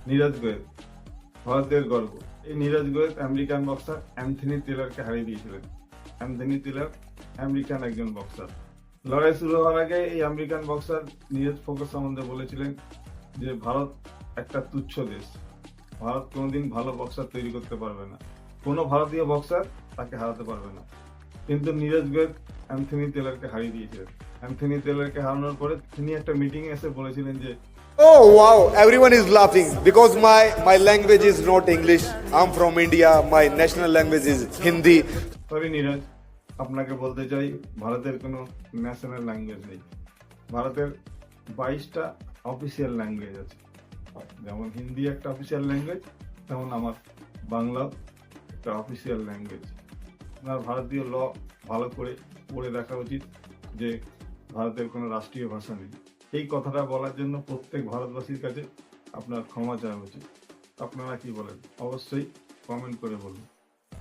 নীরজ গোয়েল ভারতের গর্ব। এই Neeraj Goyal American boxer Anthony টেলরকে হারিয়ে দিয়েছিলেন। অ্যান্থনি টেলর আমেরিকান একজন বক্সার। লড়াই শুরু হওয়ার আগে এই আমেরিকান বক্সার নীরজ ফোকস সম্বন্ধে বলেছিলেন যে ভারত একটা তুচ্ছ দেশ, ভারত কোনোদিন ভালো বক্সার তৈরি করতে পারবে না, কোনো ভারতীয় বক্সার তাকে হারাতে পারবে না। কিন্তু নীরজ গোয়েল অ্যান্থনি টেলরকে হারিয়ে দিয়েছিলেন। অ্যান্থনি টেলরকে হারানোর পরে তিনি একটা মিটিং এসে বলেছিলেন যে Oh wow, everyone is laughing because my language is not English. I'm from India. My national language is Hindi. Sorry Neeraj, আপনাকে বলতে চাই ভারতের কোনো ন্যাশনাল ল্যাঙ্গুয়েজ নেই। ভারতের 22টা অফিসিয়াল ল্যাঙ্গুয়েজ আছে। যেমন হিন্দি একটা অফিসিয়াল ল্যাঙ্গুয়েজ, তেমন আমার বাংলাও একটা অফিসিয়াল ল্যাঙ্গুয়েজ। আপনার ভারতীয় ল ভালো করে পড়ে দেখা উচিত যে ভারতের কোনো রাষ্ট্রীয় ভাষা নেই। এই কথাটা বলার জন্য প্রত্যেক ভারতবাসীর কাছে আপনার ক্ষমা চাওয়া উচিত। আপনারা কি বলেন? অবশ্যই কমেন্ট করে বলুন।